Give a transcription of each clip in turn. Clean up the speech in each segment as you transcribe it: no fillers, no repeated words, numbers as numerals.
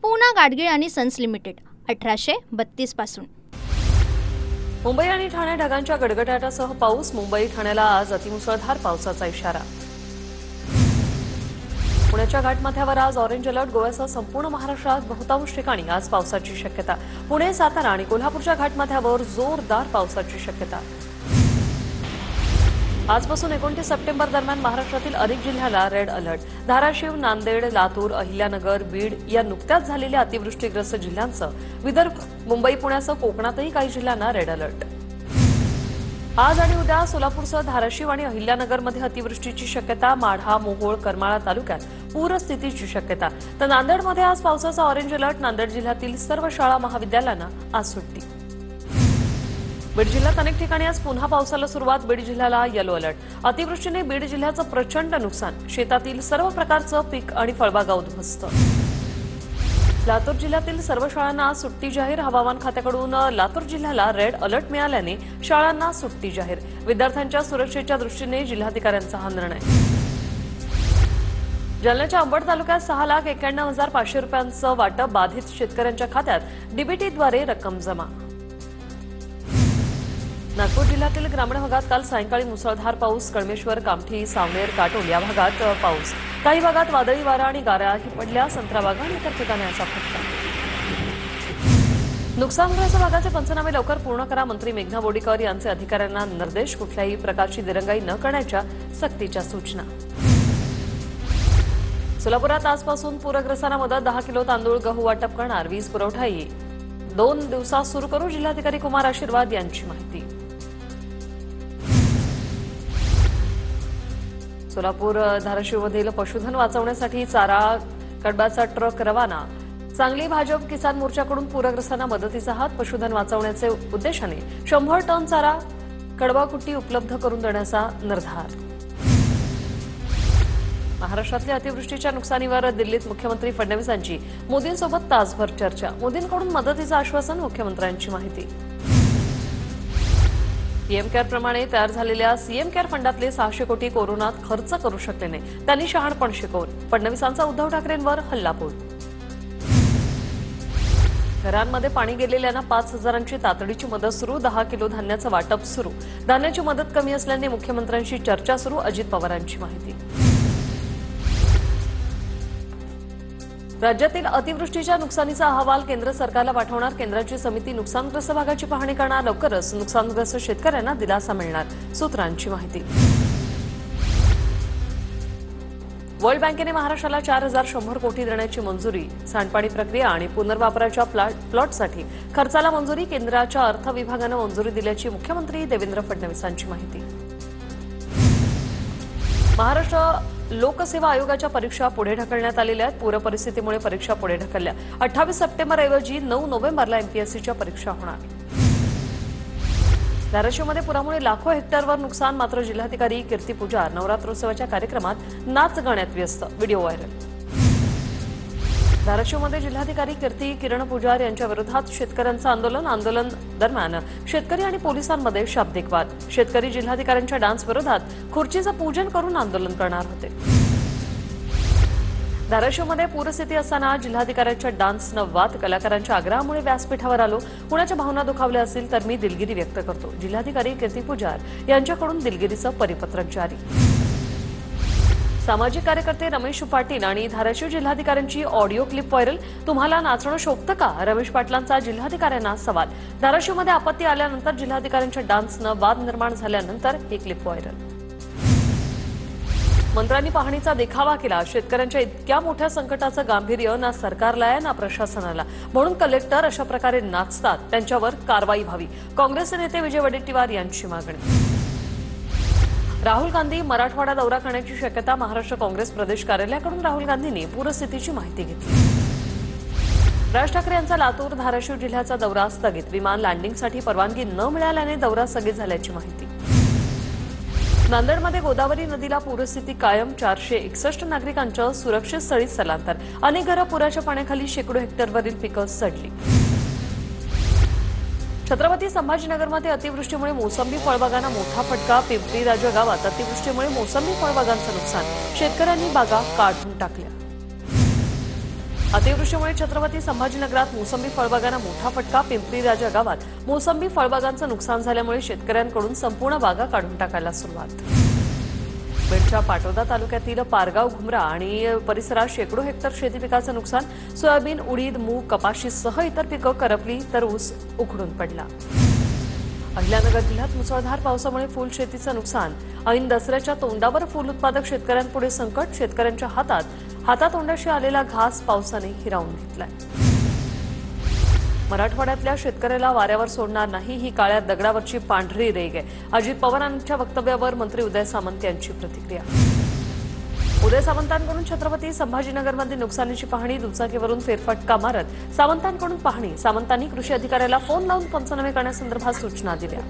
पूना गाडगीळ आणि sons limited 1832 पासून। मुंबई आणि ठाणे ढगांच्या गडगडाटासह पाऊस। मुंबई ठाण्याला आज अतिमुसळधार पावसाचा इशारा। पुण्याच्या घाटमाथ्यावर आज ऑरेंज अलर्ट। गोव्यासह संपूर्ण महाराष्ट्रात बहुतांश ठिकाणी आज पावसाची शक्यता। पुणे, सातारा आणि कोल्हापूरच्या घाटमाथ्यावर जोरदार पावसाची शक्यता। आजपासून 29 सप्टेंबर दरम्यान महाराष्ट्रातील अनेक जिल्ह्याला रेड अलर्ट। धाराशिव, नांदेड, लातूर, अहिल्यानगर, बीड या नुकत्याच झालेल्या अतिवृष्टीग्रस्त जिल्ह्यांसह विदर्भ, मुंबई, पुण्यासह कोकणातही काही जिल्ह्यांना रेड अलर्ट। आज आणि उद्या सोलापूरसह धाराशिव आणि अहिल्यानगरमध्ये अतिवृष्टीची शक्यता। माढा, मोहोळ, करमाळा तालुक्यात पूरस्थितीची शक्यता। तर नांदेडमध्ये आज पावसाचा ऑरेंज अलर्ट। नांदेड जिल्ह्यातील सर्व शाळा महाविद्यालयांना आज सुट्टी। बीड जिल्ह्यात अनेक ठिकाणी आज पुन्हा पावसाला सुरुवात। बीड जिल्ह्याला येलो अलर्ट। अतिवृष्टीने बीड जिल्ह्याचं प्रचंड नुकसान। शेतातील सर्व प्रकारचं पीक आणि फळबागा उद्ध्वस्त। लातूर जिल्ह्यातील सर्व शाळांना आज सुट्टी जाहीर। हवामान खात्याकडून लातूर जिल्ह्याला रेड अलर्ट मिळाल्याने शाळांना सुट्टी जाहीर। विद्यार्थ्यांच्या सुरक्षेच्या दृष्टीने जिल्हाधिकाऱ्यांचा हा निर्णय। जालन्याच्या अंबड तालुक्यात 6,91,500 रुपयांचं वाटप। बाधित शेतकऱ्यांच्या खात्यात डीबीटीद्वारे रक्कम जमा। नागपूर जिल्ह्यातील ग्रामीण भागात काल सायंकाळी मुसळधार पाऊस। कळमेश्वर, कामठी, सावनेर, काटोल या भागात पाऊस। काही भागात वादळी वारा आणि गाराही पडल्या। संत्रा बागा आणि इतर ठिकाणी असा फटका। नुकसानग्रस्त भागाचे पंचनामे लवकर पूर्ण करा। मंत्री मेघना बोर्डीकर यांचे अधिकाऱ्यांना निर्देश। कुठल्याही प्रकारची दिरंगाई न करण्याच्या सक्तीच्या सूचना। सोलापुरात आजपासून पूरग्रस्तांना मदत। 10 किलो तांदूळ, गहू वाटप करणार। वीज पुरवठाही 2 दिवसात सुरू करू। जिल्हाधिकारी कुमार आशीर्वाद यांची माहिती। सोलापूर धाराशिवमधील पशुधन वाचवण्यासाठी चारा कडबाचा ट्रक रवाना। सांगली भाजप किसान मोर्चाकडून पूरग्रस्तांना मदतीचा हात। पशुधन वाचवण्याचे उद्देशाने 100 टन चारा कडबा कुट्टी उपलब्ध करून देण्याचा निर्धार। महाराष्ट्रातल्या अतिवृष्टीच्या नुकसानीवर दिल्लीत मुख्यमंत्री फडणवीसांची मोदींसोबत तासभर चर्चा। मोदींकडून मदतीचं आश्वासन। मुख्यमंत्र्यांची माहिती। पीएम केअर प्रमाणे तयार झालेल्या सीएम केअर फंडातले 600 कोटी कोरोनात खर्च करू शकले नाही। त्यांनी शहाणपण शिकवलं। फडणवीसांचा उद्धव ठाकरेंवर हल्लाबोल। घरांमध्ये पाणी गेलेल्यांना 5,000ची तातडीची मदत सुरू। 10 किलो धान्याचं वाटप सुरू। धान्याची मदत कमी असल्याने मुख्यमंत्र्यांशी चर्चा सुरू। अजित पवारांची माहिती। राज्यातील अतिवृष्टीच्या नुकसानीचा अहवाल केंद्र सरकारला पाठवणार। केंद्राची समिती नुकसानग्रस्त भागाची पाहणी करणार। लवकरच नुकसानग्रस्त शेतकऱ्यांना दिलासा मिळणार। सूत्रांची माहिती। वर्ल्ड बँकेने महाराष्ट्राला 4,100 कोटी देण्याची मंजुरी। सांडपाणी प्रक्रिया आणि पुनर्वापराच्या प्लॉटसाठी खर्चाला मंजुरी। केंद्राच्या अर्थ विभागानं मंजुरी दिल्याची मुख्यमंत्री देवेंद्र फडणवीसांची माहिती। महाराष्ट्र लोकसेवा आयोगाच्या परीक्षा पुढे ढकलण्यात आलेल्या आहेत। पूरपरिस्थितीमुळे परीक्षा पुढे ढकलल्या। 28 सप्टेंबरऐवजी 9 नोव्हेंबरला एमपीएससीच्या परीक्षा होणार। धाराशिवमध्ये पुरामुळे लाखो हेक्टरवर नुकसान। मात्र जिल्हाधिकारी कीर्ती पुजार नवरात्रोत्सवाच्या कार्यक्रमात नाच गाण्यात व्यस्त। Video viral. धाराशिवमध्ये जिल्हाधिकारी कीर्ती किरण पुजार यांच्या विरोधात शेतकऱ्यांचं आंदोलन दरम्यान शेतकरी आणि पोलिसांमध्ये शाब्दिक वाद। शेतकरी जिल्हाधिकाऱ्यांच्या डान्स विरोधात खुर्चीचं पूजन करून आंदोलन करणार होते। धाराशिवमध्ये पूरस्थिती असताना जिल्हाधिकाऱ्यांच्या डान्सनं वाद। कलाकारांच्या आग्रहामुळे व्यासपीठावर आलो। कुणाच्या भावना दुखावल्या असतील तर मी दिलगिरी व्यक्त करतो। जिल्हाधिकारी कीर्ती पुजार यांच्याकडून दिलगिरीचं परिपत्रक जारी। सामाजिक कार्यकर्ते रमेश पाटील आणि धाराशिव जिल्हाधिकाऱ्यांची ऑडिओ क्लिप व्हायरल। तुम्हाला नाचणं शोभतं का? रमेश पाटलांचा जिल्हाधिकाऱ्यांना सवाल। धाराशिवमध्ये आपत्ती आल्यानंतर जिल्हाधिकाऱ्यांच्या डान्सनं वाद निर्माण झाल्यानंतर ही क्लिप व्हायरल। मंत्र्यांनी पाहणीचा देखावा केला। शेतकऱ्यांच्या इतक्या मोठ्या संकटाचं गांभीर्य ना सरकारला आहे ना प्रशासनाला, म्हणून कलेक्टर अशा प्रकारे नाचतात, त्यांच्यावर कारवाई व्हावी। काँग्रेसचे नेते विजय वडेट्टीवार यांची मागणी। राहुल गांधी मराठवाडा दौरा करण्याची शक्यता। महाराष्ट्र काँग्रेस प्रदेश कार्यालयाकडून राहुल गांधींनी पूरस्थितीची माहिती घेतली। राज ठाकरे यांचा लातूर धाराशिव जिल्ह्याचा दौरा स्थगित। विमान लँडिंगसाठी परवानगी न मिळाल्याने दौरा स्थगित झाल्याची माहिती। नांदेडमध्ये गोदावरी नदीला पूरस्थिती कायम। 461 नागरिकांचं सुरक्षित स्थळी स्थलांतर। अनेक घरं पुराच्या पाण्याखाली। शेकडो हेक्टरवरील पिकं सडली। छत्रपती संभाजीनगरमध्ये अतिवृष्टीमुळे मोसंबी फळबागांना मोठा फटका। पिंपरी राजा गावात अतिवृष्टीमुळे मोसंबी फळबागांचं नुकसान। शेतकऱ्यांनी बागा काढून टाकल्या। अतिवृष्टीमुळे छत्रपती संभाजीनगरात मोसंबी फळबागांना मोठा फटका. पिंपरी राजा गावात मोसंबी फळबागांचं नुकसान झाल्यामुळे शेतकऱ्यांकडून संपूर्ण बागा काढून टाकायला सुरुवात. बीडच्या पाटोदा तालुक्यातील पारगाव घुमरा आणि परिसरात शेकडो हेक्टर शेती पिकाचं नुकसान. सोयाबीन, उडीद, मूग, कपाशीसह इतर पिकं करपली तर ऊस उखडून पडला. अहिल्यानगर जिल्ह्यात मुसळधार पावसामुळे फुल शेतीचं नुकसान. ऐन दसऱ्याच्या तोंडावर फुल उत्पादक शेतकऱ्यांपुढे संकट. शेतकऱ्यांच्या हातातोंडाशी आलेला घास पावसाने हिरावून घेतलाय. मराठवाड्यातल्या शेतकऱ्याला वाऱ्यावर सोडणार नाही, ही काळ्या दगडावरची पांढरी रेघ आहे. अजित पवारांच्या वक्तव्यावर मंत्री उदय सामंत यांची प्रतिक्रिया. उदय सामंतांकडून छत्रपती संभाजीनगरमध्ये नुकसानीची पाहणी. दुचाकीवरून फेरफटका मारत सामंतांकडून पाहणी. सामंतांनी कृषी अधिकाऱ्याला फोन लावून पंचनामे करण्यासंदर्भात सूचना दिल्या.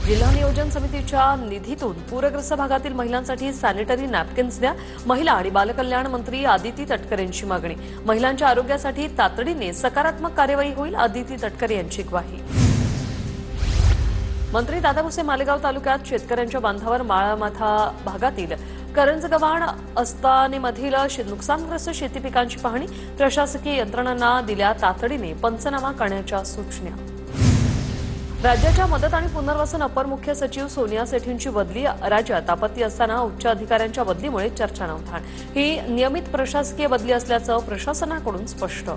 जिल्हा नियोजन समितीच्या निधीतून पूरग्रस्त भागातील महिलांसाठी सॅनिटरी नॅपकिन्स द्या. महिला आणि बालकल्याण मंत्री आदिती तटकरे यांची मागणी. महिलांच्या आरोग्यासाठी तातडीने सकारात्मक कार्यवाही होईल. आदिती तटकरे यांची ग्वाही. मंत्री दादा भुसे मालेगाव तालुक्यात शेतकऱ्यांच्या बांधावर माळामाथा भागातील करंजगव्हाण अस्तानेमधील नुकसानग्रस्त शेती पिकांची पाहणी. प्रशासकीय यंत्रणांना दिल्या तातडीने पंचनामा करण्याच्या सूचना. राज्याच्या मदत आणि पुनर्वसन अपर मुख्य सचिव सोनिया सेठींची बदली. राज्यात आपत्ती असताना उच्च अधिकाऱ्यांच्या बदलीमुळे चर्चा नव्हता. ही नियमित प्रशासकीय बदली असल्याचं प्रशासनाकडून स्पष्ट.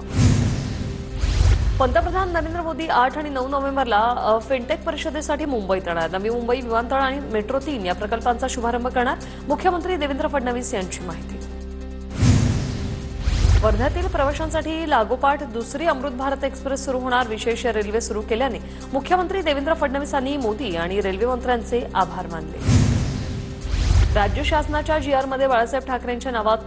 पंतप्रधान नरेंद्र मोदी 8 आणि 9 नोव्हेंबरला फिनटेक परिषदेसाठी मुंबईत येणार. नवी मुंबई विमानतळ आणि मेट्रो 3 या प्रकल्पांचा शुभारंभ करणार. मुख्यमंत्री देवेंद्र फडणवीस यांची माहिती. वर्ध्यातील प्रवाशांसाठी लागोपाठ दुसरी अमृत भारत एक्सप्रेस सुरू होणार. विशेष रेल्वे सुरू केल्याने मुख्यमंत्री देवेंद्र फडणवीसांनी मोदी आणि रेल्वे मंत्र्यांचे आभार मानले. राज्य शासनाच्या जीआरमध्ये बाळासाहेब ठाकरेंच्या नावात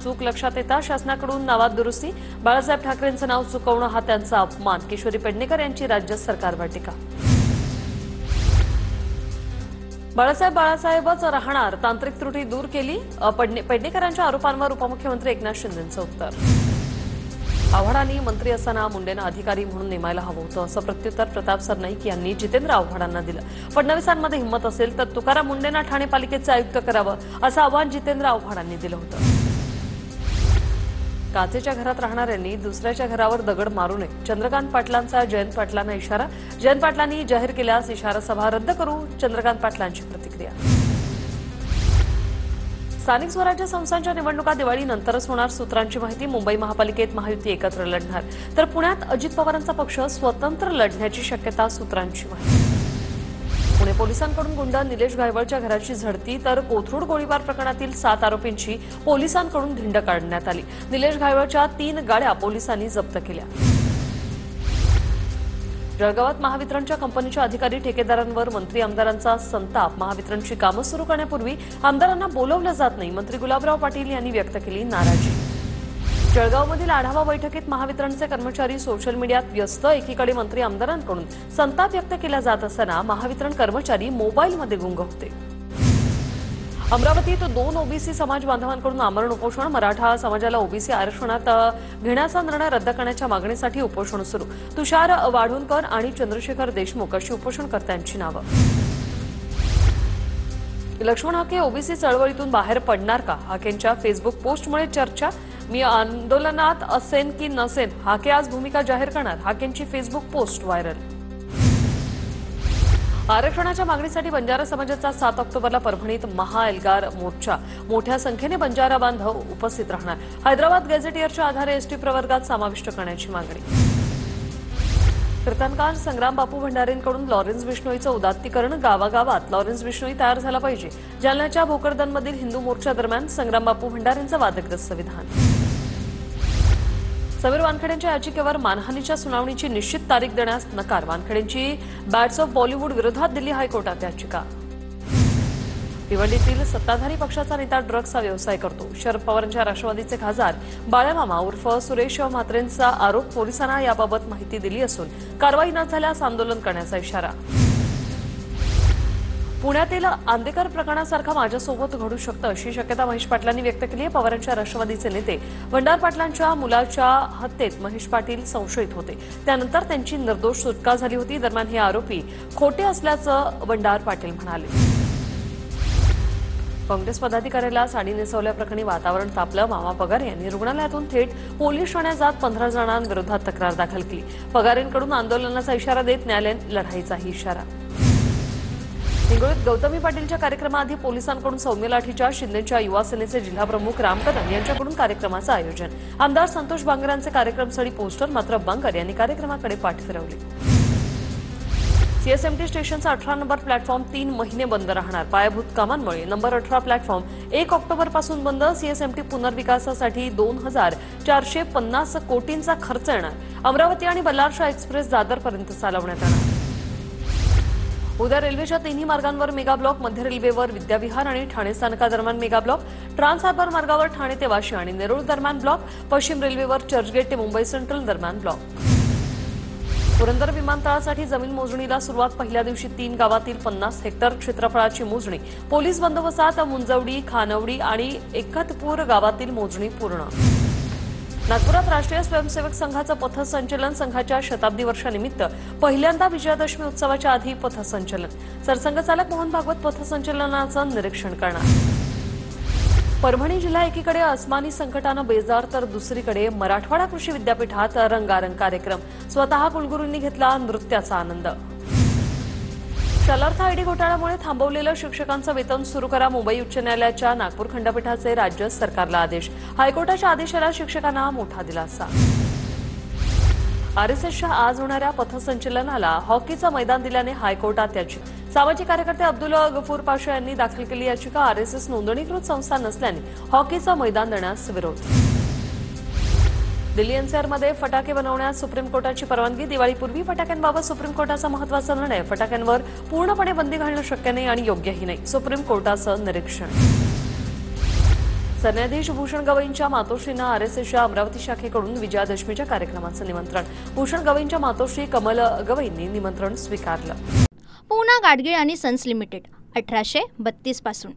चूक लक्षात येता शासनाकडून नावात दुरुस्ती. बाळासाहेब ठाकरेंचं नाव चुकवणं हा त्यांचा अपमान. किशोरी पेडणेकर यांची राज्य सरकारवर टीका. बाळासाहेबच राहणार, तांत्रिक त्रुटी दूर केली. पेडणेकरांच्या आरोपांवर उपमुख्यमंत्री एकनाथ शिंदेंचं उत्तर. आव्हाडांनी मंत्री असताना मुंडेंना अधिकारी म्हणून नेमायला हवं होतं, असं प्रत्युत्तर प्रताप सरनाईक यांनी जितेंद्र आव्हाडांना दिलं. फडणवीसांमध्ये हिंमत असेल तर तुकाराम मुंडेंना ठाणे पालिकेचं आयुक्त करावं, असं आव्हान जितेंद्र आव्हाडांनी दिलं होतं. काचेच्या घरात राहणाऱ्यांनी दुसऱ्याच्या घरावर दगड मारू नये. चंद्रकांत पाटलांचा जयंत पाटलांना इशारा. जयंत पाटलांनी जाहीर केल्यास इशारा सभा रद्द करू. चंद्रकांत पाटलांची प्रतिक्रिया. स्थानिक स्वराज्य संस्थांच्या निवडणुका दिवाळीनंतरच होणार. सूत्रांची माहिती. मुंबई महापालिकेत महायुती एकत्र लढणार, तर पुण्यात अजित पवारांचा पक्ष स्वतंत्र लढण्याची शक्यता. सूत्रांची माहिती. पुणे पोलिसांकडून गुंड निलेश घायवळच्या घराची झडती, तर कोथरूड गोळीबार प्रकरणातील 7 आरोपींची पोलिसांकडून धिंड काढण्यात आली. निलेश घायवळच्या 3 गाड्या पोलिसांनी जप्त केल्या. जळगावात महावितरणच्या कंपनीच्या अधिकारी ठेकेदारांवर मंत्री आमदारांचा संताप. महावितरणची कामं सुरू करण्यापूर्वी आमदारांना बोलवलं जात नाही. मंत्री गुलाबराव पाटील यांनी व्यक्त केली नाराजी. जळगावमधील आढावा बैठकीत महावितरणचे कर्मचारी सोशल मीडियात व्यस्त. एकीकडे मंत्री आमदारांकडून संताप व्यक्त केला जात असताना महावितरण कर्मचारी मोबाईलमध्ये गुंग होते. अमरावतीत 2 ओबीसी समाज बांधवांकडून आमरण उपोषण. मराठा समाजाला ओबीसी आरक्षणात घेण्याचा निर्णय रद्द करण्याच्या मागणीसाठी उपोषण सुरू. तुषार वाढूनकर आणि चंद्रशेखर देशमुख अशी उपोषणकर्त्यांची नावं. लक्ष्मण हाके ओबीसी चळवळीतून बाहेर पडणार का? हाकेंच्या फेसबुक पोस्टमुळे चर्चा. मी आंदोलनात असेन की नसेन, हाके आज भूमिका जाहीर करणार. हाकेंची फेसबुक पोस्ट व्हायरल. आरक्षणाच्या मागणीसाठी बंजारा समाजाचा 7 ऑक्टोबरला परभणीत महाएल्गार मोर्चा. मोठ्या संख्येने बंजारा बांधव उपस्थित राहणार. हैदराबाद गॅझेटियरच्या आधारे एसटी प्रवर्गात समाविष्ट करण्याची मागणी. कीर्तनकार संग्राम बापू भंडारेंकडून लॉरेन्स बिश्नोईचं उदात्तीकरण. गावागावात लॉरेन्स बिश्नोई तयार झाला पाहिजे. जालन्याच्या भोकरदनमधील हिंदू मोर्चा दरम्यान संग्राम बापू भंडारेंचं वादग्रस्त विधान. समीर वानखेडेंच्या याचिकेवर मानहानीच्या सुनावणीची निश्चित तारीख देण्यास नकार. वानखेडेंची बॅट्स ऑफ बॉलिवूड विरोधात दिल्ली हायकोर्टात याचिका. भिवंडीतील सत्ताधारी पक्षाचा नेता ड्रग्सचा व्यवसाय करतो. शरद पवारांच्या राष्ट्रवादीचे खासदार बाळामामा उर्फ सुरेश म्हात्रेंचा आरोप. पोलिसांना याबाबत माहिती दिली असून कारवाई न झाल्यास आंदोलन करण्याचा इशारा. पुण्यातील आंदेकर प्रकरणासारखा माझ्यासोबत घडू शकतं अशी शक्यता महेश पाटलांनी व्यक्त केली आहे. पवारांच्या राष्ट्रवादीचे नेते भंडार पाटलांच्या मुलाच्या हत्येत महेश पाटील संशयित होते. त्यानंतर त्यांची निर्दोष सुटका झाली होती. दरम्यान हे आरोपी खोटे असल्याचं भंडार पाटील म्हणाले. काँग्रेस पदाधिकाऱ्याला साडी नेसवल्याप्रकरणी वातावरण तापलं. मामा पगार यांनी रुग्णालयातून थेट पोलीस ठाण्यात जात 15 जणांविरोधात तक्रार दाखल केली. पगारेंकडून आंदोलनाचा इशारा देत न्यायालयाने लढाईचाही इशारा. हिंगोलीत गौतमी पाटीलच्या कार्यक्रमाआधी पोलिसांकडून सौम्य लाठीचार्ज. शिंदेच्या युवा सेनेचे जिल्हाप्रमुख राम कदम यांच्याकडून कार्यक्रमाचं आयोजन. आमदार संतोष बांगरांचे कार्यक्रमस्थळी पोस्टर, मात्र बांगर यांनी कार्यक्रमाकडे पाठ फिरवली. सीएसएमटी स्टेशनचा 18 नंबर प्लॅटफॉर्म 3 महिने बंद राहणार. पायाभूत कामांमुळे नंबर 18 प्लॅटफॉर्म 1 ऑक्टोबरपासून बंद. सीएसएमटी पुनर्विकासासाठी 2,450 कोटींचा खर्च येणार. अमरावती आणि बल्लारशाह एक्सप्रेस दादरपर्यंत चालवण्यात येणार. उद्या रेल्वेच्या तिन्ही मार्गांवर मेगा ब्लॉक. मध्य रेल्वेवर विद्याविहार आणि ठाणे स्थानकादरम्यान मेगा ब्लॉक. ट्रान्स हार्बर मार्गावर ठाणे ते वाशी आणि नेरूळ दरम्यान ब्लॉक. पश्चिम रेल्वेवर चर्चगेट ते मुंबई सेंट्रल दरम्यान ब्लॉक. पुरंदर विमानतळासाठी जमीन मोजणीला सुरुवात. पहिल्या दिवशी 3 गावातील 50 हेक्टर क्षेत्रफळाची मोजणी. पोलीस बंदोबस्तात मुंजवडी, खानवडी आणि एकतपूर गावातील मोजणी पूर्ण. नागपुरात राष्ट्रीय स्वयंसेवक संघाचं पथसंचलन. संघाच्या शताब्दी वर्षानिमित्त पहिल्यांदा विजयादशमी उत्सवाच्या आधी पथसंचलन. सरसंघचालक मोहन भागवत पथसंचलनाचं निरीक्षण करणार. परभणी जिल्हा एकीकडे अस्मानी संकटानं बेजार तर दुसरीकडे मराठवाडा कृषी विद्यापीठात रंगारंग कार्यक्रम. स्वतः कुलगुरूंनी घेतला नृत्याचा आनंद. शालार्थ आयडी घोटाळ्यामुळे थांबवलेलं शिक्षकांचं वेतन सुरू करा. मुंबई उच्च न्यायालयाच्या नागपूर खंडपीठाचे राज्य सरकारला आदेश. हायकोर्टाच्या आदेशाला शिक्षकांना मोठा दिलासा. आरएसएसच्या आज होणाऱ्या पथसंचलनाला हॉकीचं मैदान दिल्याने हायकोर्टात याचिका. सामाजिक कार्यकर्ते अब्दुल गफूर पाशा यांनी दाखल केली याचिका. आरएसएस नोंदणीकृत संस्था नसल्याने हॉकीचं मैदान देण्यास विरोध. दिल्ली एनसीआरमध्ये फटाके बनवण्यास सुप्रीम कोर्टाची परवानगी. दिवाळीपूर्वी फटाक्यांबाबत सुप्रीम कोर्टाचा महत्त्वाचा निर्णय. फटाक्यांवर पूर्णपणे बंदी घालणं शक्य नाही आणि योग्यही नाही. सुप्रीम कोर्टाचं निरीक्षण. सरन्यायाधीश भूषण गवईंच्या मातोश्रींना आरएसएसच्या अमरावती शाखेकडून विजयादशमीच्या कार्यक्रमाचं निमंत्रण. भूषण गवईंच्या मातोश्री कमल गवईंनी निमंत्रण स्वीकारलं. पूना गाडगीळ आणि सन्स लिमिटेड 1832 पासून